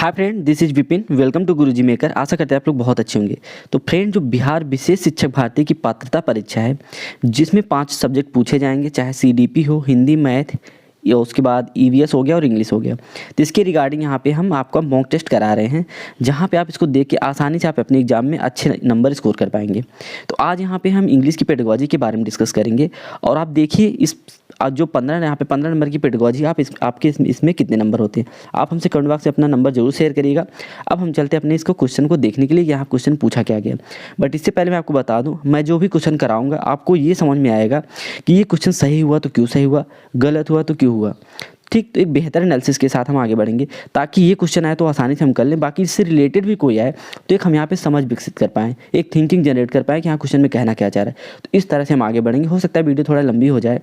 Hi friend, this is Vipin. Welcome to Guruji maker. आशा करते हैं आप लोग बहुत अच्छे होंगे। तो फ्रेंड, जो बिहार विशेष शिक्षक भर्ती की पात्रता परीक्षा है, जिसमें 5 सब्जेक्ट पूछे जाएंगे, चाहे सीडीपी हो, हिंदी, मैथ या उसके बाद ईवीएस हो गया और इंग्लिश हो गया। तो इसके रिगार्डिंग यहाँ पे हम आपका मॉक टेस्ट करा रहे हैं, जहाँ पे आप इसको देख के आसानी से आप अपने एग्जाम में अच्छे नंबर स्कोर कर पाएंगे। तो आज यहाँ पे हम इंग्लिश की पेडागोजी के बारे में डिस्कस करेंगे। और आप देखिए इस आज जो 15 यहाँ पे 15 नंबर की पेडागोजी, आपके इसमें कितने नंबर होते हैं। आप हमसे कमेंट बॉक्स से अपना नंबर जरूर शेयर करिएगा। अब हम चलते हैं अपने इसको क्वेश्चन को देखने के लिए, यहाँ क्वेश्चन पूछा क्या गया। बट इससे पहले मैं आपको बता दूं, मैं जो भी क्वेश्चन कराऊंगा आपको ये समझ में आएगा कि ये क्वेश्चन सही हुआ तो क्यों सही हुआ, गलत हुआ तो क्यों हुआ। ठीक, तो एक बेहतर एनालिसिस के साथ हम आगे बढ़ेंगे, ताकि ये क्वेश्चन आए तो आसानी से हम कर लें, बाकी इससे रिलेटेड भी कोई आए तो एक हम यहाँ पे समझ विकसित कर पाएँ, एक थिंकिंग जनरेट कर पाएँ कि हाँ क्वेश्चन में कहना क्या चाह रहा है। तो इस तरह से हम आगे बढ़ेंगे। हो सकता है वीडियो थोड़ा लंबी हो जाए,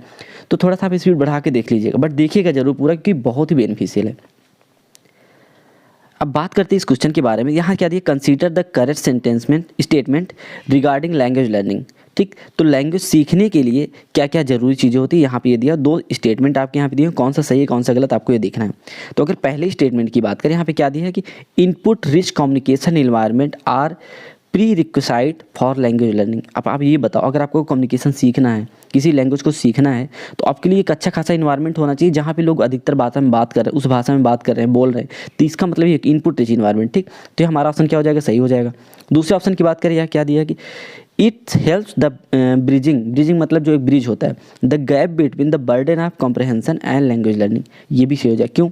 तो थोड़ा सा आप स्पीड बढ़ा के देख लीजिएगा, बट देखिएगा जरूर पूरा, क्योंकि बहुत ही बेनिफिशियल है। अब बात करते हैं इस क्वेश्चन के बारे में। यहाँ क्या दिया, consider the correct statement regarding language learning. ठीक, तो लैंग्वेज सीखने के लिए क्या क्या जरूरी चीज़ें होती है, यहाँ पे ये दिया 2 स्टेटमेंट आपके यहाँ पे दिए, कौन सा सही है कौन सा गलत आपको ये देखना है। तो अगर पहले स्टेटमेंट की बात करें, यहाँ पे क्या दिया है कि input rich communication environment are prerequisite for language learning. अब आप ये बताओ, अगर आपको कम्युनिकेशन सीखना है, किसी लैंग्वेज को सीखना है, तो आपके लिए एक अच्छा खासा इन्वायरमेंट होना चाहिए जहाँ पे लोग अधिकतर भाषा में बात कर रहे हैं, उस भाषा में बात कर रहे हैं, बोल रहे हैं। तो इसका मतलब ये इनपुट रिच इन्वायरमेंट। ठीक, तो हमारा ऑप्शन क्या हो जाएगा, सही हो जाएगा। दूसरे ऑप्शन की बात करें, यहाँ क्या दिया कि इट हेल्प्स द ब्रिजिंग मतलब जो एक ब्रिज होता है, the gap between the burden of comprehension and language learning. ये भी सही हो जाए। क्यों?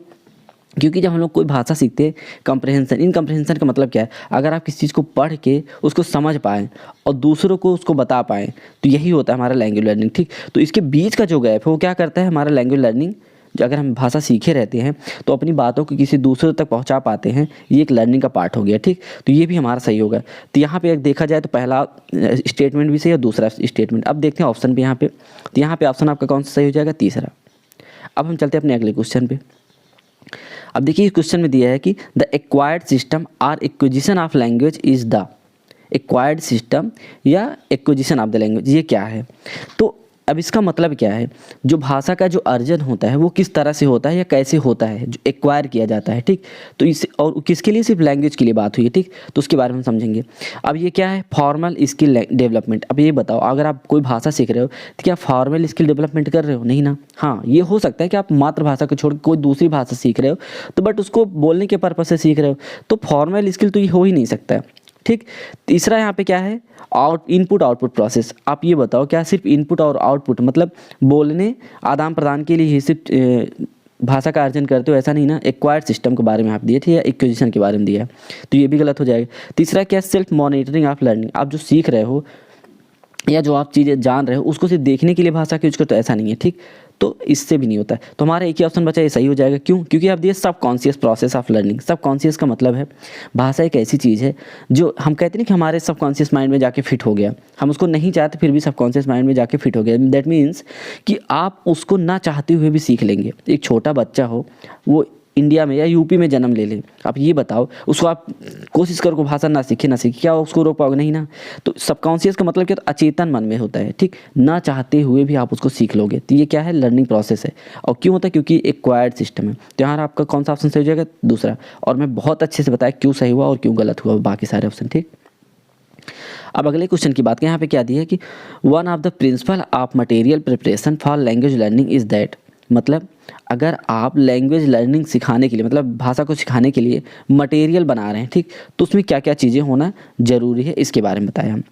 क्योंकि जब हम लोग कोई भाषा सीखते हैं, कम्प्रहेंशन का मतलब क्या है, अगर आप किसी चीज़ को पढ़ के उसको समझ पाएँ और दूसरों को उसको बता पाएँ, तो यही होता है हमारा लैंग्वेज लर्निंग। ठीक, तो इसके बीच का जो गैप है वो क्या करता है, हमारा लैंग्वेज लर्निंग। जो अगर हम भाषा सीखे रहते हैं तो अपनी बातों को किसी दूसरे तक पहुंचा पाते हैं, ये एक लर्निंग का पार्ट हो गया। ठीक, तो ये भी हमारा सही होगा। तो यहाँ पे एक देखा जाए तो पहला स्टेटमेंट भी सही और दूसरा स्टेटमेंट। अब देखते हैं ऑप्शन पे यहाँ पे, तो यहाँ पे ऑप्शन आपका कौन सा सही हो जाएगा, तीसरा। अब हम चलते हैं अपने अगले क्वेश्चन पे। अब देखिए इस क्वेश्चन में दिया है कि the acquired system or acquisition of language is the acquired system या एक्विजिशन ऑफ द लैंग्वेज, ये क्या है। तो अब इसका मतलब क्या है, जो भाषा का जो अर्जन होता है वो किस तरह से होता है या कैसे होता है, जो एक्वायर किया जाता है। ठीक, तो इस और किसके लिए, सिर्फ लैंग्वेज के लिए बात हुई है। ठीक, तो उसके बारे में हम समझेंगे। अब ये क्या है, फॉर्मल स्किल डेवलपमेंट। अब ये बताओ, अगर आप कोई भाषा सीख रहे हो तो क्या फॉर्मल स्किल डेवलपमेंट कर रहे हो, नहीं ना। हाँ, ये हो सकता है कि आप मातृभाषा को छोड़ कोई दूसरी भाषा सीख रहे हो, तो बट उसको बोलने के पर्पज से सीख रहे हो, तो फॉर्मल स्किल तो ये हो ही नहीं सकता है। ठीक, तीसरा यहाँ पे क्या है, इनपुट आउटपुट प्रोसेस। आप ये बताओ, क्या सिर्फ इनपुट और आउटपुट मतलब बोलने आदान प्रदान के लिए ही सिर्फ भाषा का अर्जन करते हो, ऐसा नहीं ना। एक्वायर्ड सिस्टम के बारे में आप दिए थे या एक्विजिशन के बारे में दिया, तो ये भी गलत हो जाएगा। तीसरा क्या, सेल्फ मॉनिटरिंग ऑफ लर्निंग। आप जो सीख रहे हो या जो आप चीज़ें जान रहे हो उसको सिर्फ देखने के लिए भाषा के यूज करते हो, ऐसा नहीं है। ठीक, तो इससे भी नहीं होता है। तो हमारा एक ही ऑप्शन बचा, ये सही हो जाएगा। क्यों? क्योंकि आप दिए सब कॉन्शियस प्रोसेस ऑफ लर्निंग। सब कॉन्शियस का मतलब है भाषा एक ऐसी चीज़ है जो हम कहते हैं कि हमारे सब कॉन्शियस माइंड में जाके फिट हो गया, हम उसको नहीं चाहते फिर भी सब कॉन्शियस माइंड में जाके फिट हो गया। दैट मीन्स कि आप उसको ना चाहते हुए भी सीख लेंगे। एक छोटा बच्चा हो, वो इंडिया में या यूपी में जन्म ले ले, आप ये बताओ उसको आप कोशिश करो भाषा ना सीखे, क्या उसको रोक पाओगे, नहीं ना। तो सबकॉन्शियस का मतलब क्या, तो अचेतन मन में होता है। ठीक, ना चाहते हुए भी आप उसको सीख लोगे, तो ये क्या है, लर्निंग प्रोसेस है। और क्यों होता है, क्योंकि एक्वायर्ड सिस्टम है। तो यहाँ आपका कौन सा ऑप्शन सही हो जाएगा, दूसरा। और मैं बहुत अच्छे से बताया क्यों सही हुआ और क्यों गलत हुआ, बाकी सारे ऑप्शन। ठीक, अब अगले क्वेश्चन की बात करें, यहाँ पे क्या दिया है कि one of the principle of material preparation for language learning is that. मतलब अगर आप लैंग्वेज लर्निंग सिखाने के लिए, मतलब भाषा को सिखाने के लिए मटेरियल बना रहे हैं, ठीक, तो उसमें क्या क्या चीज़ें होना ज़रूरी है, इसके बारे में बताया हम।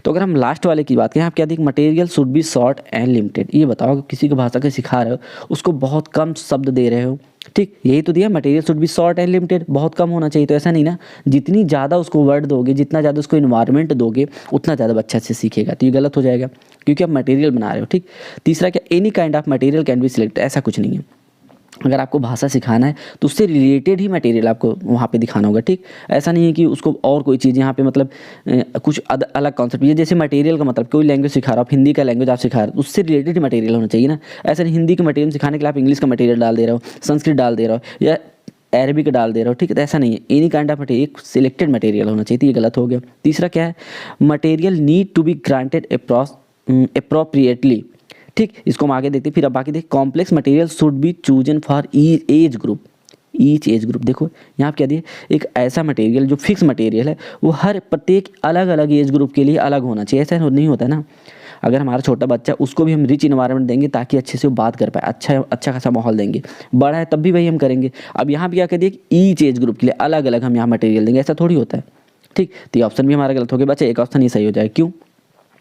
तो अगर हम लास्ट वाले की बात करें, आप क्या देखिए, material should be short and limited. ये बताओ कि किसी को भाषा को सिखा रहे हो, उसको बहुत कम शब्द दे रहे हो। ठीक, यही तो दिया, material should be short and limited, बहुत कम होना चाहिए। तो ऐसा नहीं ना, जितनी ज़्यादा उसको वर्ड दोगे, जितना ज़्यादा उसको इन्वायरमेंट दोगे, उतना ज़्यादा बच्चा अच्छे सीखेगा। तो ये गलत हो जाएगा, क्योंकि आप मटेरियल बना रहे हो। ठीक, तीसरा क्या, any kind of material can be select, ऐसा कुछ नहीं है। अगर आपको भाषा सिखाना है तो उससे रिलेटेड ही मटेरियल आपको वहाँ पे दिखाना होगा। ठीक, ऐसा नहीं है कि उसको और कोई चीज़ यहाँ पे मतलब कुछ अलग कॉन्सेप्ट। ये जैसे मटेरियल का मतलब कोई लैंग्वेज सिखा रहा हो, आप हिंदी का लैंग्वेज आप सिखा रहे हो, उससे रिलेटेड ही मटेरियल होना चाहिए ना। ऐसा नहीं हिंदी का मटेरियल सिखाने के लिए आप इंग्लिश का मटेरियल डाल दे रहे हो, संस्कृत डाल दे रहे हो या अरबिक डाल दे रहे हो। ठीक है, तो ऐसा नहीं है, एनी काइंड ऑफ मटेरियल, एक सिलेक्टेड मटेरियल होना चाहिए। तो ये गलत हो गया। तीसरा क्या है, material need to be granted appropriately. ठीक, इसको हम आगे देखते हैं। फिर अब बाकी देखिए, complex material should be chosen for age group. Each age group. देखो यहाँ पे क्या दिए, एक ऐसा मटेरियल जो फिक्स मटेरियल है वो हर प्रत्येक अलग अलग एज ग्रुप के लिए अलग होना चाहिए। ऐसा नहीं होता ना, अगर हमारा छोटा बच्चा उसको भी हम रिच इन्वायरमेंट देंगे ताकि अच्छे से वो बात कर पाए, अच्छा खासा माहौल देंगे, बड़ा है तब भी वही हम करेंगे। अब यहाँ पे क्या कर दिया कि ईच एज ग्रुप के लिए अलग अलग हम यहाँ मटेरियल देंगे, ऐसा थोड़ी होता है। ठीक, तो ये ऑप्शन भी हमारा गलत हो गया बच्चा, एक ऑप्शन ये सही हो जाए। क्यों?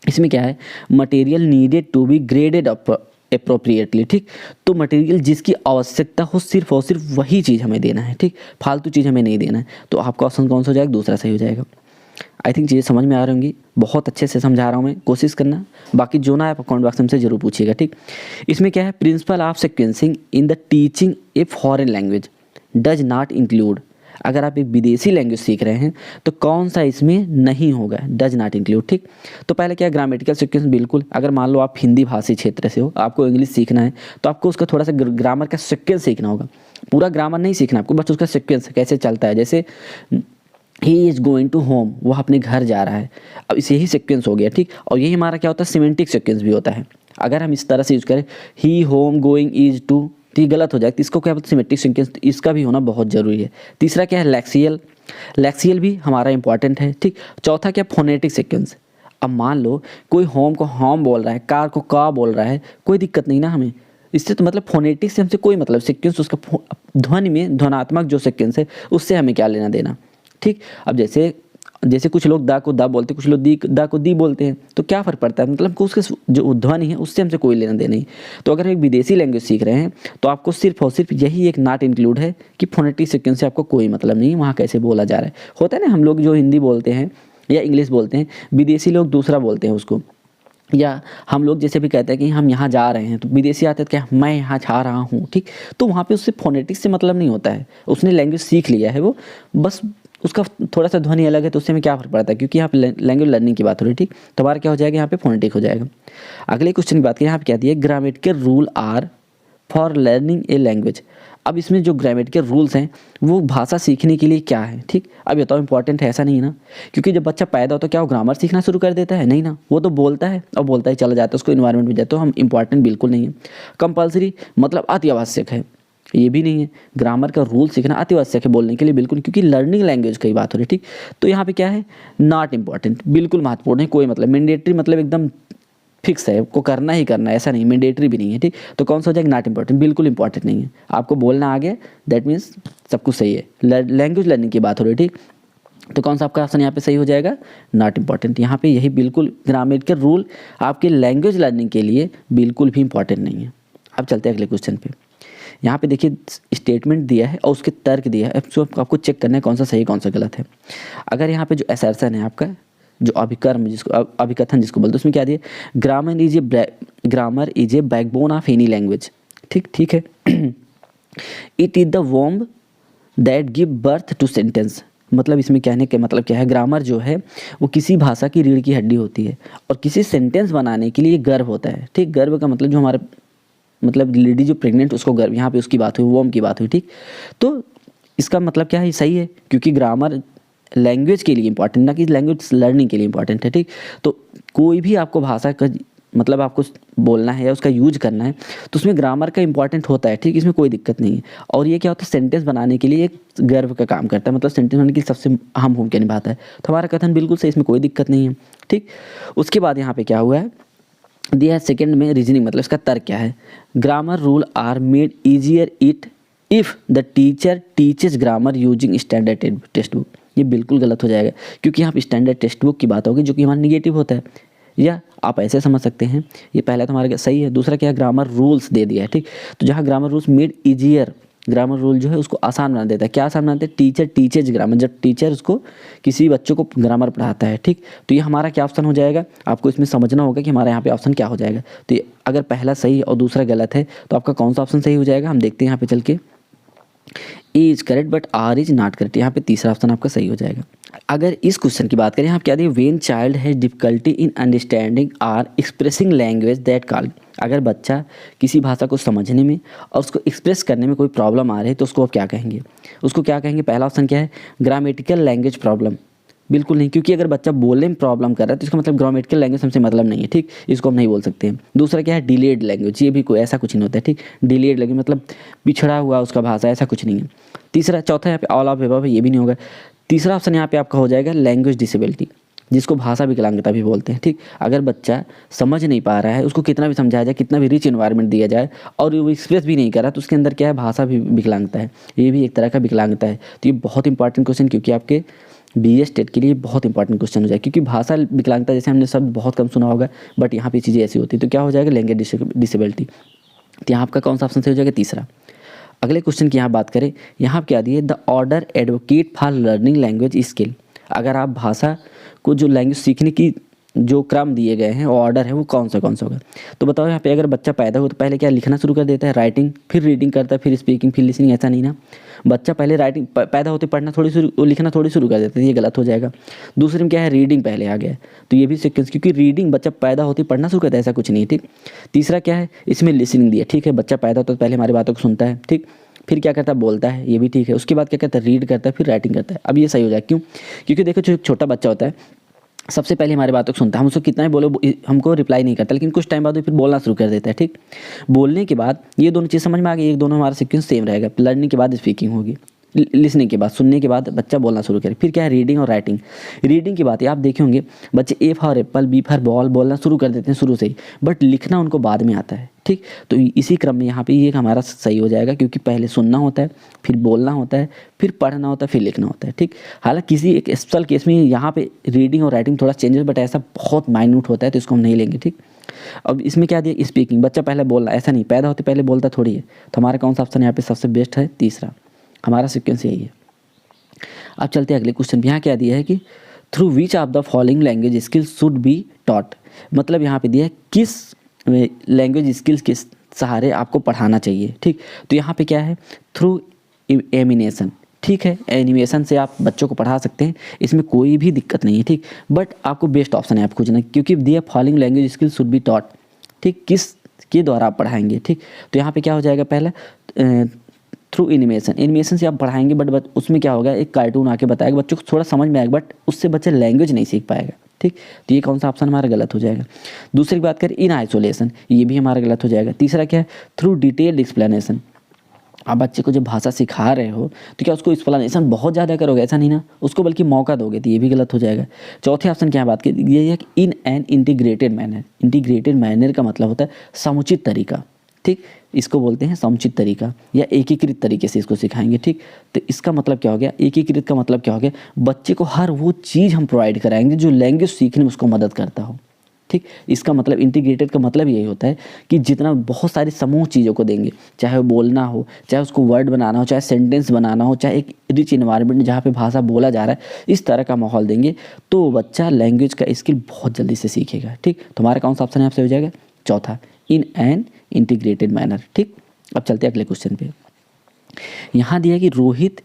इसमें क्या है, material needed to be graded appropriately. ठीक, तो मटेरियल जिसकी आवश्यकता हो सिर्फ और सिर्फ वही चीज़ हमें देना है। ठीक, फालतू चीज़ हमें नहीं देना है। तो आपका ऑप्शन कौन सा हो जाएगा? दूसरा सही हो जाएगा। आई थिंक चीज़ें समझ में आ रही होंगी, बहुत अच्छे से समझा रहा हूँ मैं, कोशिश करना। बाकी जो ना आप कमेंट बॉक्स में से जरूर पूछिएगा। ठीक, इसमें क्या है, principle of sequencing in the teaching a foreign language does not include. अगर आप एक विदेशी लैंग्वेज सीख रहे हैं तो कौन सा इसमें नहीं होगा? Does not include. ठीक, तो पहले क्या, ग्रामेटिकल सीक्वेंस बिल्कुल। अगर मान लो आप हिंदी भाषी क्षेत्र से हो, आपको इंग्लिश सीखना है तो आपको उसका थोड़ा सा ग्रामर का सीक्वेंस सीखना होगा। पूरा ग्रामर नहीं सीखना आपको, बस उसका सीक्वेंस कैसे चलता है। जैसे ही इज़ गोइंग टू होम, वो अपने घर जा रहा है, अब इसे ही सीक्वेंस हो गया। ठीक, और यही हमारा क्या होता है, सिमेंटिक सीक्वेंस भी होता है। अगर हम इस तरह से यूज़ करें ही होम गोइंग इज टू, तो ये गलत हो जाएगा। तो इसको क्या बोलते हैं, सिमेट्रिक सीक्वेंस, इसका भी होना बहुत ज़रूरी है। तीसरा क्या है, लैक्सियल, लैक्सियल भी हमारा इंपॉर्टेंट है। ठीक, चौथा क्या, फोनेटिक सीक्वेंस। अब मान लो कोई होम को होम बोल रहा है, कार को का बोल रहा है, कोई दिक्कत नहीं ना हमें इससे, तो मतलब फोनेटिक से हमसे कोई मतलब, सीक्वेंस उसका ध्वनि में ध्वनात्मक जो सीक्वेंस है उससे हमें क्या लेना देना। ठीक, अब जैसे कुछ लोग दा को दा बोलते हैं, कुछ लोग दी दा को दी बोलते हैं, तो क्या फ़र्क पड़ता है, मतलब उसके जो ध्वनि है उससे हमसे कोई लेना देना नहीं। तो अगर एक विदेशी लैंग्वेज सीख रहे हैं तो आपको सिर्फ और सिर्फ यही एक नॉट इंक्लूड है कि फोनेटिक सीक्वेंस से आपको कोई मतलब नहीं, वहाँ कैसे बोला जा रहा है। होता है ना, हम लोग जो हिंदी बोलते हैं या इंग्लिश बोलते हैं, विदेशी लोग दूसरा बोलते हैं उसको। या हम लोग जैसे भी कहते हैं कि हम यहाँ जा रहे हैं, तो विदेशी आते हैं तो क्या, मैं यहाँ जा रहा हूँ। ठीक, तो वहाँ पे उससे फोनेटिक्स से मतलब नहीं होता है, उसने लैंग्वेज सीख लिया है, वो बस उसका थोड़ा सा ध्वनि अलग है, तो उससे में क्या फ़र्क पड़ता है, क्योंकि यहाँ पे लैंग्वेज लर्निंग की बात हो रही है। ठीक, तो हमारा क्या हो जाएगा, यहाँ पे फोनेटिक हो जाएगा। अगले क्वेश्चन की बात करें, यहाँ पे क्या दिया, grammatical rule are for learning a language. अब इसमें जो ग्रामेटिकल रूल्स हैं वो भाषा सीखने के लिए क्या है। ठीक, अब ये तो इंपॉर्टेंट है, ऐसा नहीं है ना, क्योंकि जब बच्चा पैदा होता है क्या वो ग्रामर सीखना शुरू कर देता है? नहीं ना, वो तो बोलता है और बोलता ही चला जाता है, उसको इन्वायरमेंट में जाता है। तो हम इंपॉर्टेंट बिल्कुल नहीं है। कंपल्सरी मतलब अति आवश्यक है, ये भी नहीं है। ग्रामर का रूल सीखना अति आवश्यक है बोलने के लिए, बिल्कुल, क्योंकि लर्निंग लैंग्वेज की बात हो रही है। ठीक, तो यहाँ पे क्या है, नॉट इंपॉर्टेंट, बिल्कुल महत्वपूर्ण है, कोई मतलब मैंडेटरी, मतलब एकदम फिक्स है, को करना ही करना है, ऐसा नहीं, मैंडेटरी भी नहीं है। ठीक, तो कौन सा हो जाएगा, नॉट इंपॉर्टेंट, बिल्कुल इंपॉर्टेंट नहीं है। आपको बोलना आ गया, दैट मीन्स सब कुछ सही है। लैंग्वेज लर्निंग की बात हो रही है। ठीक, तो कौन सा आपका ऑप्शन यहाँ पे सही हो जाएगा, नॉट इंपॉर्टेंट। यहाँ पे यही बिल्कुल ग्रामेटिकल रूल आपके लैंग्वेज लर्निंग के लिए बिल्कुल भी इंपॉर्टेंट नहीं है। अब चलते हैं अगले क्वेश्चन पे। यहाँ पे देखिए स्टेटमेंट दिया है और उसके तर्क दिया है, तो आपको चेक करना है कौन सा सही कौन सा गलत है। अगर यहाँ पे जो असर्शन है आपका, जो अभिकर्म जिसको अभिकथन जिसको बोलते हैं, उसमें क्या दिया, grammar is a backbone of any language. ठीक है it is the womb that give birth to sentence. मतलब इसमें कहने का मतलब क्या है, ग्रामर जो है वो किसी भाषा की रीढ़ की हड्डी होती है और किसी सेंटेंस बनाने के लिए गर्भ होता है। ठीक, गर्भ का मतलब जो हमारे मतलब लेडी जो प्रेग्नेंट उसको गर्भ, यहाँ पे उसकी बात हुई, वॉर्म की बात हुई। ठीक, तो इसका मतलब क्या है, सही है, क्योंकि ग्रामर लैंग्वेज के लिए इंपॉर्टेंट, ना कि लैंग्वेज लर्निंग के लिए इंपॉर्टेंट है। ठीक, तो कोई भी आपको भाषा का मतलब आपको बोलना है या उसका यूज करना है तो उसमें ग्रामर का इंपॉर्टेंट होता है। ठीक, इसमें कोई दिक्कत नहीं है। और ये क्या होता है, सेंटेंस बनाने के लिए एक गर्व का काम करता है, मतलब सेंटेंस बनाने के लिए सबसे अहम भूमिका निभाता है। तो हमारा कथन बिल्कुल सही, इसमें कोई दिक्कत नहीं है। ठीक, उसके बाद यहाँ पे क्या हुआ है, दिया है सेकंड में रीजनिंग, मतलब इसका तर्क क्या है, grammar rule are made easier it if the teacher teaches grammar using standard text book. ये बिल्कुल गलत हो जाएगा, क्योंकि यहाँ पे स्टैंडर्ड टेक्स्ट बुक की बात होगी जो कि हमारा निगेटिव होता है, या आप ऐसे समझ सकते हैं। ये पहला तो हमारा सही है। दूसरा क्या है, ग्रामर रूल्स दे दिया है। ठीक, तो जहाँ grammar rules made easier, grammar rule जो है उसको आसान बना देता है। क्या आसान बनाते हैं, टीचर टीचेज ग्रामर, जब टीचर उसको किसी बच्चों को ग्रामर पढ़ाता है। ठीक, तो ये हमारा क्या ऑप्शन हो जाएगा, आपको इसमें समझना होगा कि हमारे यहाँ पे ऑप्शन क्या हो जाएगा। तो ये अगर पहला सही और दूसरा गलत है तो आपका कौन सा ऑप्शन सही हो जाएगा, हम देखते हैं यहाँ पे चल के। A is correct but R is not correct, यहाँ पे तीसरा ऑप्शन आपका सही हो जाएगा। अगर इस क्वेश्चन की बात करें, यहाँ क्या दिया, when child has difficulty in understanding or expressing language that called. अगर बच्चा किसी भाषा को समझने में और उसको एक्सप्रेस करने में कोई प्रॉब्लम आ रही है तो उसको आप क्या कहेंगे, उसको क्या कहेंगे। पहला ऑप्शन क्या है, ग्रामेटिकल लैंग्वेज प्रॉब्लम, बिल्कुल नहीं, क्योंकि अगर बच्चा बोलने में प्रॉब्लम कर रहा है तो इसका मतलब ग्रामेटिकल लैंग्वेज हमसे मतलब नहीं है, ठीक, इसको हम नहीं बोल सकते हैं। दूसरा क्या है, डिलेड लैंग्वेज, ये भी कोई ऐसा कुछ नहीं होता है, ठीक, डिलेड लैंग्वेज मतलब पिछड़ा हुआ उसका भाषा, ऐसा कुछ नहीं है। तीसरा, चौथा यहाँ पे ऑल ऑफ अबव है, ये भी नहीं होगा। तीसरा ऑप्शन यहाँ पे आपका हो जाएगा लैंग्वेज डिसेबिलिटी, जिसको भाषा विकलांगता भी बोलते हैं, ठीक। अगर बच्चा समझ नहीं पा रहा है, उसको कितना भी समझाया जाए, कितना भी रिच एनवायरनमेंट दिया जाए और वो एक्सप्रेस भी नहीं कर रहा, तो उसके अंदर क्या है, भाषा भी विकलांगता है, ये भी एक तरह का विकलांगता है। तो ये बहुत इंपॉर्टेंट क्वेश्चन, क्योंकि आपके BA स्टेट के लिए बहुत इंपॉर्टेंट क्वेश्चन हो जाए, क्योंकि भाषा विकलांगता जैसे हमने शब्द बहुत कम सुना होगा, बट यहाँ पे चीज़ें ऐसी होती है। तो क्या हो जाएगा, लैंग्वेज डिसेबिलिटी। तो यहाँ आपका कौन सा ऑप्शन सही हो जाएगा, तीसरा। अगले क्वेश्चन की यहाँ बात करें, यहाँ क्या दिए, the order advocate for learning language skill. अगर आप भाषा को जो लैंग्वेज सीखने की जो क्रम दिए गए हैं, ऑर्डर है, वो कौन सा होगा। तो बताओ यहाँ पे, अगर बच्चा पैदा हो तो पहले क्या लिखना शुरू कर देता है, राइटिंग, फिर रीडिंग करता है, फिर स्पीकिंग, फिर लिसनिंग, ऐसा नहीं ना। बच्चा पहले राइटिंग, पैदा होते पढ़ना थोड़ी शुरू, लिखना थोड़ी शुरू कर देता है, ये गलत हो जाएगा। दूसरे में क्या है, रीडिंग पहले आ गया है, तो ये भी सीक्वेंस, क्योंकि रीडिंग बच्चा पैदा होते पढ़ना शुरू करता है, ऐसा कुछ नहीं, ठीक। तीसरा क्या है, इसमें लिसनिंग दिया, ठीक है, बच्चा पैदा होता है तो पहले हमारी बातों को सुनता है, ठीक, फिर क्या करता है, बोलता है, ये भी ठीक है। उसके बाद क्या करता है, रीड करता है, फिर राइटिंग करता है। अब ये सही हो जाए, क्यों, क्योंकि देखो जो छोटा बच्चा होता है सबसे पहले हमारी बातों को सुनता है, हम उसको कितना ही बोलो हमको रिप्लाई नहीं करता, लेकिन कुछ टाइम बाद वो फिर बोलना शुरू कर देता है, ठीक। बोलने के बाद ये दोनों चीज़ समझ में आ गई, एक दोनों हमारा सीक्वेंस सेम रहेगा, लर्निंग के बाद स्पीकिंग होगी, लिसनिंग के बाद, सुनने के बाद बच्चा बोलना शुरू करे, फिर क्या है, रीडिंग और राइटिंग। रीडिंग की बात है, आप देखे होंगे बच्चे A for apple, B for ball बोलना शुरू कर देते हैं शुरू से ही, बट लिखना उनको बाद में आता है, ठीक। तो इसी क्रम में यहाँ पे ये हमारा सही हो जाएगा, क्योंकि पहले सुनना होता है, फिर बोलना होता है, फिर पढ़ना होता है, फिर लिखना होता है, ठीक। हालांकि किसी एक स्पेशल केस में यहाँ पे रीडिंग और राइटिंग थोड़ा चेंजेस, बट ऐसा बहुत माइन्यूट होता है, तो इसको हम नहीं लेंगे, ठीक। अब इसमें क्या दिया, स्पीकिंग, बच्चा पहले बोलना, ऐसा नहीं, पैदा होते पहले बोलता थोड़ी है। तो हमारा कौन सा ऑप्शन यहाँ पे सबसे बेस्ट है, तीसरा, हमारा सीक्वेंस यही है। अब चलते हैं अगले क्वेश्चन पे। यहाँ क्या दिया है कि through which of the following language skills should be taught, मतलब यहाँ पे दिया है किस लैंग्वेज स्किल्स के सहारे आपको पढ़ाना चाहिए, ठीक। तो यहाँ पे क्या है, थ्रू एनिमेशन, ठीक है, एनिमेशन से आप बच्चों को पढ़ा सकते हैं, इसमें कोई भी दिक्कत नहीं है, ठीक। बट आपको बेस्ट ऑप्शन है आप खोजना, क्योंकि दिया following language skills should be taught, ठीक, किस के द्वारा आप पढ़ाएंगे, ठीक। तो यहाँ पे क्या हो जाएगा, पहला थ्रू एनिमेशन, एनिमेशन से आप पढ़ाएंगे, बट उसमें क्या होगा, एक कार्टून आके बताएगा, बच्चों को थोड़ा समझ में आएगा, बट उससे बच्चा लैंग्वेज नहीं सीख पाएगा, ठीक। तो ये कौन सा ऑप्शन हमारा गलत हो जाएगा। दूसरी बात करें, इन आइसोलेशन, ये भी हमारा गलत हो जाएगा। तीसरा क्या है, थ्रू डिटेल्ड एक्सप्लेनेशन, आप बच्चे को जब भाषा सिखा रहे हो तो क्या उसको एक्सप्लेनेशन बहुत ज़्यादा करोगे, ऐसा नहीं ना, उसको बल्कि मौका दोगे, तो ये भी गलत हो जाएगा। चौथे ऑप्शन क्या बात की, ये है कि in an integrated manner, integrated manner का मतलब होता है समुचित तरीका, ठीक, इसको बोलते हैं समुचित तरीका या एकीकृत तरीके से इसको सिखाएंगे, ठीक। तो इसका मतलब क्या हो गया, एकीकृत का मतलब क्या हो गया, बच्चे को हर वो चीज़ हम प्रोवाइड कराएंगे जो लैंग्वेज सीखने में उसको मदद करता हो, ठीक। इसका मतलब इंटीग्रेटेड का मतलब यही होता है कि जितना बहुत सारी समूह चीज़ों को देंगे, चाहे वो बोलना हो, चाहे उसको वर्ड बनाना हो, चाहे सेंटेंस बनाना हो, चाहे एक रिच इन्वायरमेंट जहाँ पे भाषा बोला जा रहा है, इस तरह का माहौल देंगे, तो बच्चा लैंग्वेज का स्किल बहुत जल्दी से सीखेगा, ठीक। तो हमारा कौन सा ऑप्शन है आपसे हो जाएगा, चौथा, इन एन इंटीग्रेटेड मैनर, ठीक। अब चलते हैं अगले क्वेश्चन पे। यहाँ दिया कि Rohit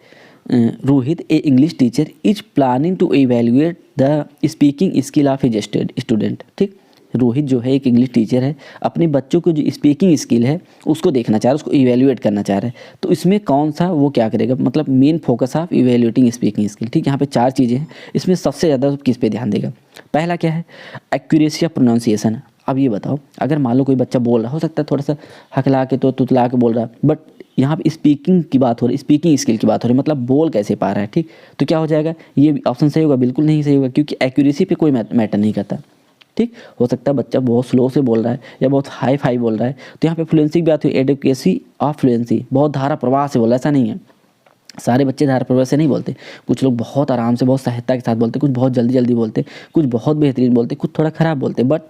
a English teacher is planning to evaluate the speaking skill of his student, ठीक। रोहित जो है एक इंग्लिश टीचर है, अपने बच्चों को जो स्पीकिंग स्किल है उसको देखना चाह रहा है, उसको इवेल्युएट करना चाह रहा है। तो इसमें कौन सा वो क्या करेगा, मतलब main focus of evaluating speaking skill, ठीक। यहाँ पे 4 चीज़ें हैं, इसमें सबसे ज़्यादा किस पे ध्यान देगा। पहला क्या है, एक्यूरेसी ऑफ प्रोनाउंसिएशन। अब ये बताओ, अगर मान लो कोई बच्चा बोल रहा, हो सकता है थोड़ा सा हकला के तो तुतला के बोल रहा, बट यहाँ पे स्पीकिंग की बात हो रही, स्पीकिंग स्किल की बात हो रही, मतलब बोल कैसे पा रहा है, ठीक। तो क्या हो जाएगा, ये ऑप्शन सही होगा, बिल्कुल नहीं सही होगा, क्योंकि एक्यूरेसी पे कोई मैटर नहीं करता, ठीक। हो सकता है बच्चा बहुत स्लो से बोल रहा है या बहुत हाई फाई बोल रहा है, तो यहाँ पे फ्लुएंसी की बात हुई, एडुकेसी ऑफ फ्लुएंसी, बहुत धारा प्रवाह से बोल रहा है, ऐसा नहीं है, सारे बच्चे धारा प्रवाह से नहीं बोलते, कुछ लोग बहुत आराम से बहुत सहजता के साथ बोलते, कुछ बहुत जल्दी जल्दी बोलते, कुछ बहुत बेहतरीन बोलते, कुछ थोड़ा ख़राब बोलते। बट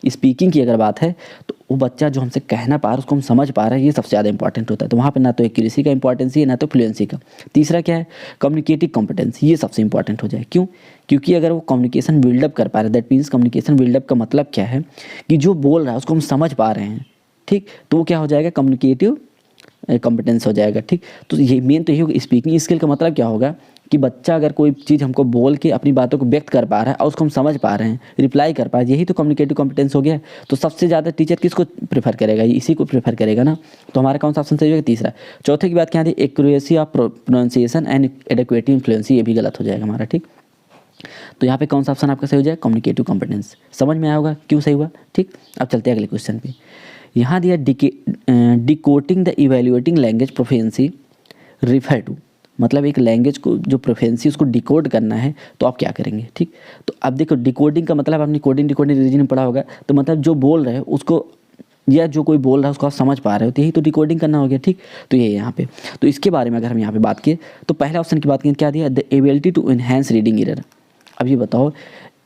स्पीकिंग की अगर बात है तो वो बच्चा जो हमसे कहना पा रहा है उसको हम समझ पा रहे हैं, ये सबसे ज़्यादा इंपॉर्टेंट होता है। तो वहाँ पे ना तो एक्यूरेसी का इंपॉर्टेंस है ना तो फ्लुएंसी का। तीसरा क्या है, कम्युनिकेटिव कॉम्पिटेंस, ये सबसे इंपॉर्टेंट हो जाए। क्यों? क्योंकि अगर वो कम्युनिकेशन बिल्डअप कर पा रहे हैं, दैट मीन्स कम्युनिकेशन बिल्डअप का मतलब क्या है कि जो बोल रहा है उसको हम समझ पा रहे हैं, ठीक। तो वो क्या हो जाएगा, कम्युनिकेटिव कॉम्पिटेंस हो जाएगा, ठीक। तो ये मेन तो यही होगा। स्पीकिंग स्किल का मतलब क्या होगा कि बच्चा अगर कोई चीज़ हमको बोल के अपनी बातों को व्यक्त कर पा रहा है और उसको हम समझ पा रहे हैं, रिप्लाई कर पा रहे हैं, यही तो कम्युनिकेटिव कॉम्पिटेंस हो गया। तो सबसे ज़्यादा टीचर किसको प्रेफर करेगा, इसी को प्रेफर करेगा ना। तो हमारा कौन सा ऑप्शन सही होगा, तीसरा। चौथे की बात क्या थी, accuracy of pronunciation and adequate fluency, ये भी गलत हो जाएगा हमारा, ठीक। तो यहाँ पे कौन सा ऑप्शन आपका सही हो जाएगा, कम्युनिकेटिव कॉम्पिटेंस। समझ में आया होगा क्यों सही हुआ, ठीक। अब चलते हैं अगले क्वेश्चन पे। यहाँ दिया decoding the evaluating language proficiency refer to, मतलब एक लैंग्वेज को जो प्रोफिशिएंसी उसको डिकोड करना है तो आप क्या करेंगे, ठीक। तो अब देखो डिकोडिंग का मतलब आपने कोडिंग डिकोडिंग रीजन में पढ़ा होगा, तो मतलब जो बोल रहे हो उसको या जो कोई बोल रहा है उसको आप समझ पा रहे हो, तो यही तो डिकोडिंग करना हो गया, ठीक। तो ये यहाँ पे, तो इसके बारे में अगर हम यहाँ पे बात किए तो पहला ऑप्शन की बात करें क्या दिया, the ability to enhance reading error. अब ये बताओ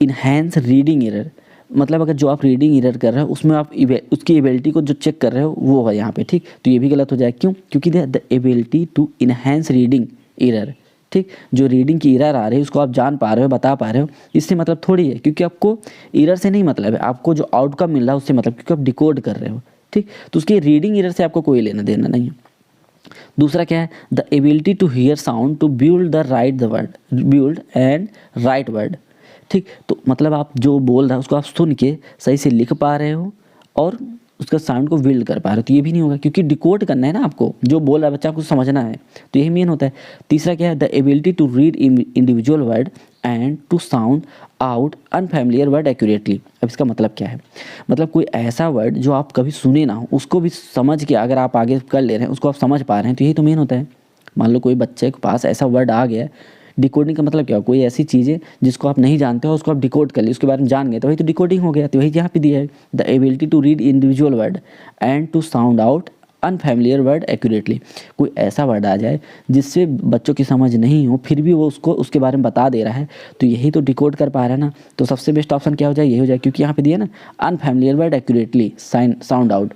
इन्हेंस रीडिंग एरर मतलब अगर जो आप रीडिंग एरर कर रहे हो उसमें आप उसकी एबिलिटी को जो चेक कर रहे हो वो है यहाँ पे, ठीक। तो ये भी गलत हो जाएगा, क्यों, क्योंकि the ability to enhance reading error, ठीक। जो रीडिंग की एरर आ रही है उसको आप जान पा रहे हो, बता पा रहे हो, इससे मतलब थोड़ी है, क्योंकि आपको एरर से नहीं मतलब है, आपको जो आउटकम मिल रहा है उससे मतलब, क्योंकि आप डिकोड कर रहे हो, ठीक। तो उसकी रीडिंग एरर से आपको कोई लेना देना नहीं है। दूसरा क्या है, the ability to hear sound to build the write the word, build and write word, ठीक। तो मतलब आप जो बोल रहे हो उसको आप सुन के सही से लिख पा रहे हो और उसका साउंड को बिल्ड कर पा रहे हो, तो ये भी नहीं होगा, क्योंकि डिकोड करना है ना आपको, जो बोल रहा है बच्चा आपको समझना है, तो यही मेन होता है। तीसरा क्या है, the ability to read individual word and to sound out unfamiliar word accurately. अब इसका मतलब क्या है, मतलब कोई ऐसा वर्ड जो आप कभी सुने ना हो उसको भी समझ के अगर आप आगे कर ले रहे हैं, उसको आप समझ पा रहे हैं, तो यही तो मेन होता है। मान लो कोई बच्चे के पास ऐसा वर्ड आ गया, डिकोडिंग का मतलब क्या हो, कोई ऐसी चीज़ है जिसको आप नहीं जानते हो उसको आप डिकोड कर लिए, उसके बारे में जान गए, तो वही तो डिकोडिंग हो गया। तो वही यहाँ पे दिया है, the ability to read individual word and to sound out unfamiliar word accurately. कोई ऐसा वर्ड आ जाए जिससे बच्चों की समझ नहीं हो फिर भी वो उसको उसके बारे में बता दे रहा है, तो यही तो डिकोड कर पा रहा है ना। तो सबसे बेस्ट ऑप्शन क्या हो जाए, यही हो जाए, क्योंकि यहाँ पे दिया ना unfamiliar word accurately sound out,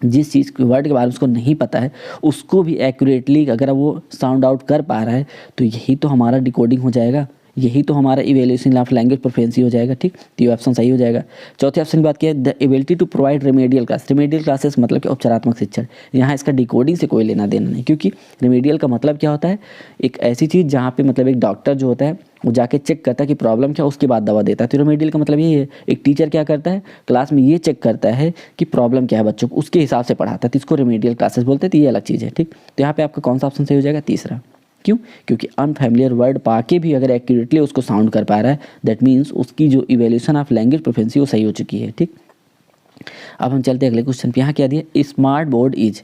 जिस चीज़ के वर्ड के बारे में उसको नहीं पता है उसको भी एक्यूरेटली अगर वो साउंड आउट कर पा रहा है, तो यही तो हमारा डिकोडिंग हो जाएगा, यही तो हमारा इवेल्यूएशन ऑफ लैंग्वेज प्रोफिशिएंसी हो जाएगा, ठीक। तो ये ऑप्शन सही हो जाएगा। चौथे ऑप्शन की बात किया, the ability to provide remedial class. Remedial classes मतलब कि उपचारात्मक शिक्षण, यहाँ इसका डिकोडिंग से कोई लेना देना नहीं, क्योंकि रेमेडियल का मतलब क्या होता है, एक ऐसी चीज़ जहाँ पे मतलब एक डॉक्टर जो होता है वो जाके चेक करता है कि प्रॉब्लम क्या, उसके बाद दवा देता है। तो रेमेडियल का मतलब यही है, एक टीचर क्या करता है क्लास में ये चेक करता है कि प्रॉब्लम क्या है बच्चों को, उसके हिसाब से पढ़ाता है, तो इसको रेमेडियल क्लासेस बोलते हैं। तो ये अलग चीज़ है, ठीक। तो यहाँ पे आपका कौन सा ऑप्शन सही हो जाएगा, तीसरा। क्यों, क्योंकि अनफैमिलियर वर्ड पाके भी अगर एक्यूरेटली उसको साउंड कर पा रहा है, दैट मीन्स उसकी जो इवेल्यूशन ऑफ लैंग्वेज प्रोफिशिएंसी वो सही हो चुकी है, ठीक। अब हम चलते हैं अगले क्वेश्चन पे। यहाँ क्या दिया, smart board is.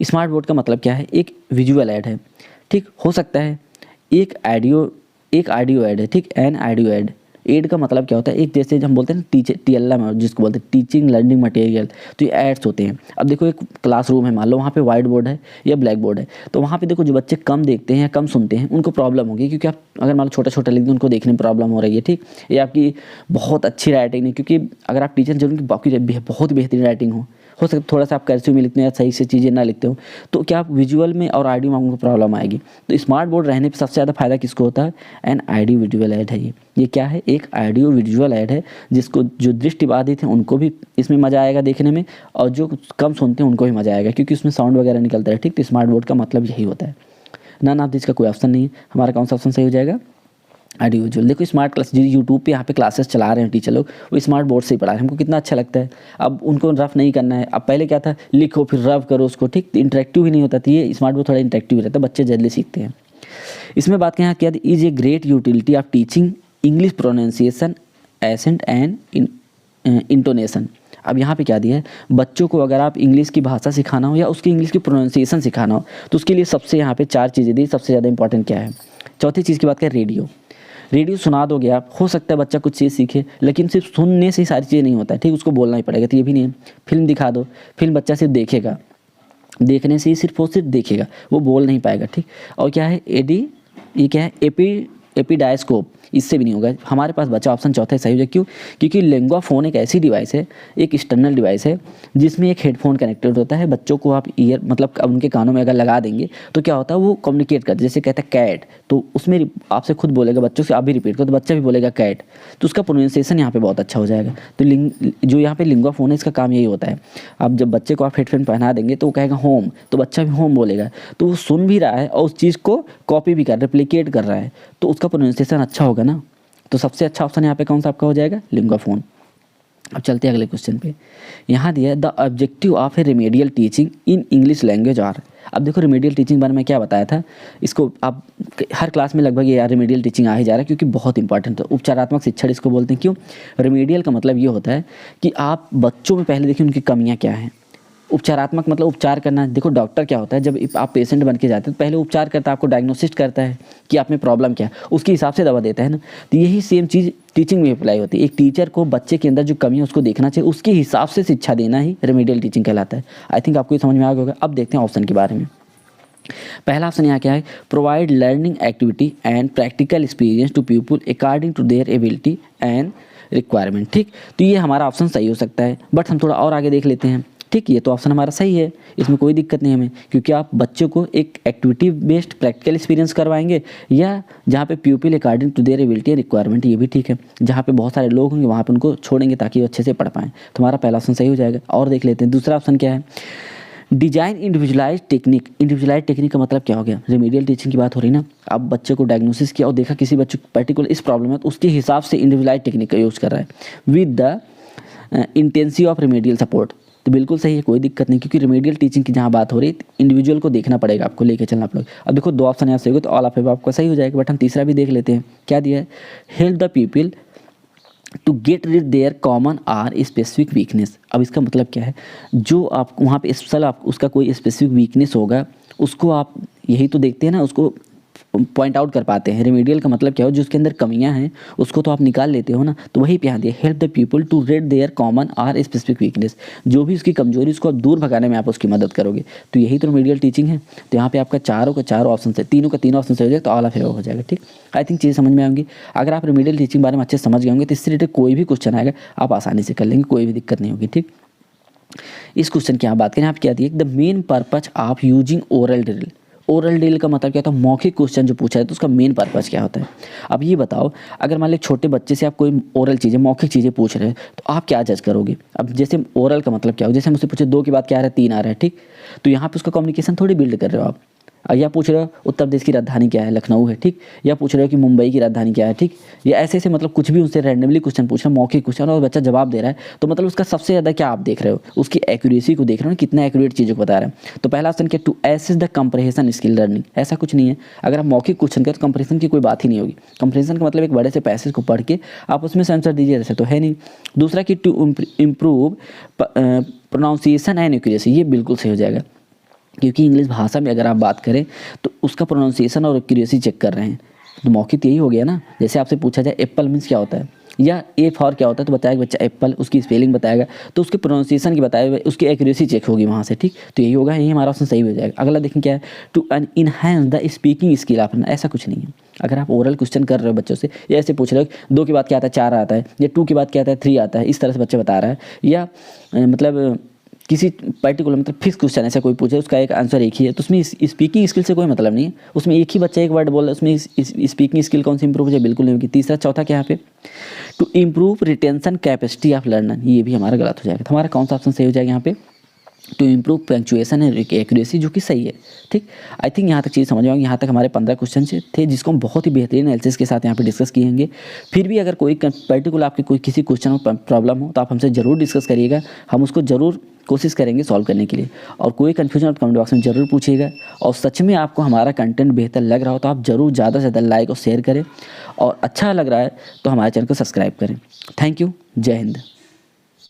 Smart board का मतलब क्या है, एक विजुअल ऐड है, ठीक। हो सकता है एक ऑडियो ऐड है, ठीक। एन ऑडियो ऐड का मतलब क्या होता है, एक जैसे हम बोलते हैं टीचर TLM जिसको बोलते हैं टीचिंग लर्निंग मटेरियल, तो ये एड्स होते हैं। अब देखो एक क्लासरूम है, मान लो वहाँ पे वाइट बोर्ड है या ब्लैक बोर्ड है, तो वहाँ पे देखो जो बच्चे कम देखते हैं या कम सुनते हैं उनको प्रॉब्लम होगी, क्योंकि आप अगर मान लो छोटा छोटा लिख दें उनको देखने में प्रॉब्लम हो रही है, ठीक। ये आपकी बहुत अच्छी राइटिंग नहीं, क्योंकि अगर आप टीचर जरूर की बाकी बहुत बेहतरीन राइटिंग हो सकता थोड़ा सा आप कर्सिव में लिखते हैं या सही से चीज़ें ना लिखते हो, तो क्या आप विजुअल में और ऑडियो में आपको प्रॉब्लम आएगी। तो स्मार्ट बोर्ड रहने पे सबसे ज़्यादा फायदा किसको होता है, एन ऑडियो विजुअल ऐड है। ये क्या है, एक ऑडियो विजुअल ऐड है, जिसको जो दृष्टिबाधित हैं उनको भी इसमें मज़ा आएगा देखने में, और जो कम सुनते हैं उनको भी मज़ा आएगा, क्योंकि उसमें साउंड वगैरह निकलता है, ठीक। तो स्मार्ट बोर्ड का मतलब यही होता है। नन ऑफ दिस का कोई ऑप्शन नहीं है, हमारा कौन सा ऑप्शन सही हो जाएगा, ऑडियो विजुअल। देखो स्मार्ट क्लास जो यूट्यूब पे यहाँ पे क्लासेस चला रहे हैं टीचर लोग, वो स्मार्ट बोर्ड से ही पढ़ा रहे हैं, हमको कितना अच्छा लगता है। अब उनको रफ नहीं करना है, अब पहले क्या था लिखो फिर रफ करो उसको, ठीक। तो इंटरेक्टिव ही नहीं होता था, ये स्मार्ट बोर्ड थोड़ा इंटरेक्टिव रहता है, बच्चे जल्दी सीखते हैं। इसमें बात करें क्या, is a great utility of teaching English pronunciation accent and intonation. अब यहाँ पे क्या दिया है, बच्चों को अगर आप इंग्लिश की भाषा सिखाना हो या उसकी इंग्लिश की प्रोनाउंसिएशन सिखाना हो, तो उसके लिए सबसे यहाँ पे 4 चीज़ें दी। सबसे ज़्यादा इंपॉर्टेंट क्या है, चौथी चीज़ की बात करें, रेडियो सुना दोगे आप, हो सकता है बच्चा कुछ चीज़ सीखे, लेकिन सिर्फ सुनने से ही सारी चीज़ें नहीं होता है, ठीक। उसको बोलना ही पड़ेगा, तो ये भी नहीं है। फिल्म दिखा दो, फिल्म बच्चा सिर्फ देखेगा, देखने से ही सिर्फ वो सिर्फ देखेगा, वो बोल नहीं पाएगा, ठीक। और क्या है ये क्या है, एपिडायस्कोप, इससे भी नहीं होगा। हमारे पास बचा ऑप्शन चौथा सही हो जाए, क्यों, क्योंकि लेंगुआ फ़ोन एक ऐसी डिवाइस है, एक एक्सटर्नल डिवाइस है जिसमें एक हेडफोन कनेक्टेड होता है। बच्चों को आप ईयर मतलब उनके कानों में अगर लगा देंगे तो क्या होता है, वो कम्युनिकेट करते, जैसे कहता है कैट, तो उसमें आपसे खुद बोलेगा, बच्चों से आप भी रिपीट करो तो बच्चा भी बोलेगा कैट, तो उसका प्रोनाउंसिएशन यहाँ पे बहुत अच्छा हो जाएगा। तो जो यहाँ पे लिंगुआ फ़ोन है इसका काम यही होता है। अब जब बच्चे को आप हेडफोन पहना देंगे तो वो कहेगा होम, तो बच्चा भी होम बोलेगा, तो वो सुन भी रहा है और उस चीज़ को कॉपी भी कर रेप्लिकेट कर रहा है, तो उसका प्रोनाउंसिएशन अच्छा होगा ना। तो सबसे अच्छा ऑप्शन यहाँ पे कौन सा आपका हो जाएगा, लिंगुआ फ़ोन। अब चलते हैं अगले क्वेश्चन पे। यहाँ दिया the objective of a remedial teaching in English language are. अब देखो रिमीडियल टीचिंग बारे में क्या बताया था, इसको आप हर क्लास में लगभग ये रिमीडियल टीचिंग आ ही जा रहा है क्योंकि बहुत इंपॉर्टेंट है। उपचारात्मक शिक्षण इसको बोलते हैं। क्यों? रिमीडियल का मतलब ये होता है कि आप बच्चों में पहले देखिए उनकी कमियाँ क्या हैं। उपचारात्मक मतलब उपचार करना। देखो डॉक्टर क्या होता है, जब आप पेशेंट बन के जाते हैं तो पहले उपचार करता है, आपको डायग्नोसिस करता है कि आप में प्रॉब्लम क्या है, उसके हिसाब से दवा देता है ना। तो यही सेम चीज़ टीचिंग में अप्लाई होती है। एक टीचर को बच्चे के अंदर जो कमी है उसको देखना चाहिए, उसके हिसाब से शिक्षा देना ही रेमेडियल टीचिंग कहलाता है। आई थिंक आपको ये समझ में आ गया होगा। अब देखते हैं ऑप्शन के बारे में। पहला ऑप्शन यहाँ क्या है, provide learning activity and practical experience to people according to their ability and requirement. ठीक, तो ये हमारा ऑप्शन सही हो सकता है, बट हम थोड़ा और आगे देख लेते हैं। ठीक, ये तो ऑप्शन हमारा सही है, इसमें कोई दिक्कत नहीं हमें, क्योंकि आप बच्चों को एक एक्टिविटी बेस्ड प्रैक्टिकल एक्सपीरियंस करवाएंगे या जहाँ पे people according to their ability requirement, ये भी ठीक है। जहाँ पे बहुत सारे लोग होंगे वहाँ पे उनको छोड़ेंगे ताकि वो अच्छे से पढ़ पाएँ। तो हमारा पहला ऑप्शन सही हो जाएगा। और देख लेते हैं दूसरा ऑप्शन क्या है, design individualise technique. Individualise technique का मतलब क्या हो गया, रेमेडियल टीचिंग की बात हो रही ना। अब बच्चे को डायग्नोसिस किया और देखा किसी बच्चे को पर्टिकुलर इस प्रॉब्लम है, तो उसके हिसाब से इंडिविजुअलाइज टेक्निक का यूज़ कर रहा है with the intensity of remedial support. तो बिल्कुल सही है, कोई दिक्कत नहीं, क्योंकि रेमेडियल टीचिंग की जहाँ बात हो रही है इंडिविजुअल को देखना पड़ेगा, आपको लेके चलना पड़ेगा। अब देखो दो ऑप्शन यहाँ से होगा तो ऑल ऑफ आपका सही हो जाएगा, बट हम तीसरा भी देख लेते हैं। क्या दिया है, help the people to get rid their common or specific weakness. अब इसका मतलब क्या है, जो आप वहाँ पे स्पेशल आप उसका कोई स्पेसिफिक वीकनेस होगा उसको आप यही तो देखते हैं ना, उसको पॉइंट आउट कर पाते हैं। रेमेडियल का मतलब क्या हो, जो उसके अंदर कमियां हैं उसको तो आप निकाल लेते हो ना। तो वही पे यहाँ दिया, help the people to read their common or specific weakness. जो भी उसकी कमजोरी उसको आप दूर भगाने में आप उसकी मदद करोगे, तो यही तो रेमेडियल टीचिंग है। तो यहाँ पे आपका चारों का चारों ऑप्शन से तीनों का तीनों ऑप्शन से हो जाएगा, तो ऑल ऑफ फेवर हो जाएगा। ठीक, आई थिंक चीज़ें समझ में आएंगी। अगर आप रेमेडियल टीचिंग बारे में अच्छे समझ गए होंगे तो इससे रिलेटेड कोई भी क्वेश्चन आएगा आप आसानी से कर लेंगे, कोई भी दिक्कत नहीं होगी। ठीक, इस क्वेश्चन की यहाँ बात करें, आप क्या दिए, the main purpose of using oral drill. Oral drill का मतलब क्या होता है, मौखिक क्वेश्चन जो पूछा है तो उसका मेन पर्पज क्या होता है। अब ये बताओ, अगर मान लो छोटे बच्चे से आप कोई ओरल चीज़ें मौखिक चीज़ें पूछ रहे हैं तो आप क्या जज करोगे। अब जैसे ओरल का मतलब क्या हो, जैसे हम उससे पूछे 2 की बात क्या आ रहा है 3 आ रहा है, ठीक, तो यहाँ पे उसका कम्युनिकेशन थोड़ी बिल्ड कर रहे हो आप। या पूछ रहे हो उत्तर प्रदेश की राजधानी क्या है, लखनऊ है, ठीक, या पूछ रहे हो कि मुंबई की राजधानी क्या है, ठीक, या ऐसे ऐसे मतलब कुछ भी उनसे रैंडमली क्वेश्चन पूछ रहे हो, मौखिक क्वेश्चन, और बच्चा जवाब दे रहा है, तो मतलब उसका सबसे ज़्यादा क्या आप देख रहे हो, उसकी एक्यूरेसी को देख रहे हो, कितना एक्यूरेट चीज़ों को बता रहा है। तो पहला ऑप्शन क्या, to assess the comprehension skill learning. ऐसा कुछ नहीं है, अगर आप मौखिक क्वेश्चन करें तो कंप्रहेंशन की कोई बात ही नहीं होगी। कंप्रहेंशन का मतलब एक बड़े से पैसेज को पढ़ के आप उसमें से आंसर दीजिए, ऐसे तो है नहीं। दूसरा कि to improve pronunciation and accuracy, ये बिल्कुल सही हो जाएगा, क्योंकि इंग्लिश भाषा में अगर आप बात करें तो उसका प्रोनाउंसिएशन और एक्यूरेसी चेक कर रहे हैं। तो मौखिक यही हो गया ना। जैसे आपसे पूछा जाए एप्पल मीन्स क्या होता है या ए फॉर क्या होता है, तो बताएगा बच्चा एप्पल, उसकी स्पेलिंग बताएगा, तो उसके प्रोनाउंसिएशन की बताएगा, उसकी एक्यूरेसी चेक होगी वहाँ से। ठीक, तो यही होगा, यही हमारा ऑप्शन सही हो जाएगा। अगला देखें क्या है, to enhance the speaking skill of, ऐसा कुछ नहीं है। अगर आप ओरल क्वेश्चन कर रहे हो बच्चों से, या ऐसे पूछ रहे हो 2 की बात क्या आता है 4 आता है, या 2 की बात क्या आता है 3 आता है, इस तरह से बच्चा बता रहा है, या मतलब किसी पर्टिकुलर मतलब फिक्स क्वेश्चन ऐसा कोई पूछे उसका एक आंसर एक ही है, तो उसमें स्पीकिंग स्किल से कोई मतलब नहीं है। उसमें एक ही बच्चा एक वर्ड बोल रहा है, उसमें स्पीकिंग स्किल कौन सी इंप्रूव हो जाए, बिल्कुल नहीं होगी। तीसरा चौथा क्या यहाँ पे, to improve retention capacity of learner, ये भी हमारा गलत हो जाएगा। तो हमारा कौन सा ऑप्शन सही हो जाएगा यहाँ पे, to improve punctuation and accuracy, जो कि सही है। ठीक, आई थिंक यहाँ तक चीज़ समझ आएंगे। यहाँ तक हमारे 15 क्वेश्चन थे जिसको हम बहुत ही बेहतरीन एनालिसिस के साथ यहाँ पे डिस्कस किएंगे। फिर भी अगर कोई पर्टिकुलर आपके कोई किसी क्वेश्चन में प्रॉब्लम हो तो आप हमसे ज़रूर डिस्कस करिएगा, हम उसको ज़रूर कोशिश करेंगे सॉल्व करने के लिए। और कोई कन्फ्यूजन आप कमेंट बॉक्स में ज़रूर पूछिएगा। और सच में आपको हमारा कंटेंट बेहतर लग रहा हो तो आप ज़रूर ज़्यादा से ज़्यादा लाइक और शेयर करें, और अच्छा लग रहा है तो हमारे चैनल को सब्सक्राइब करें। थैंक यू, जय हिंद।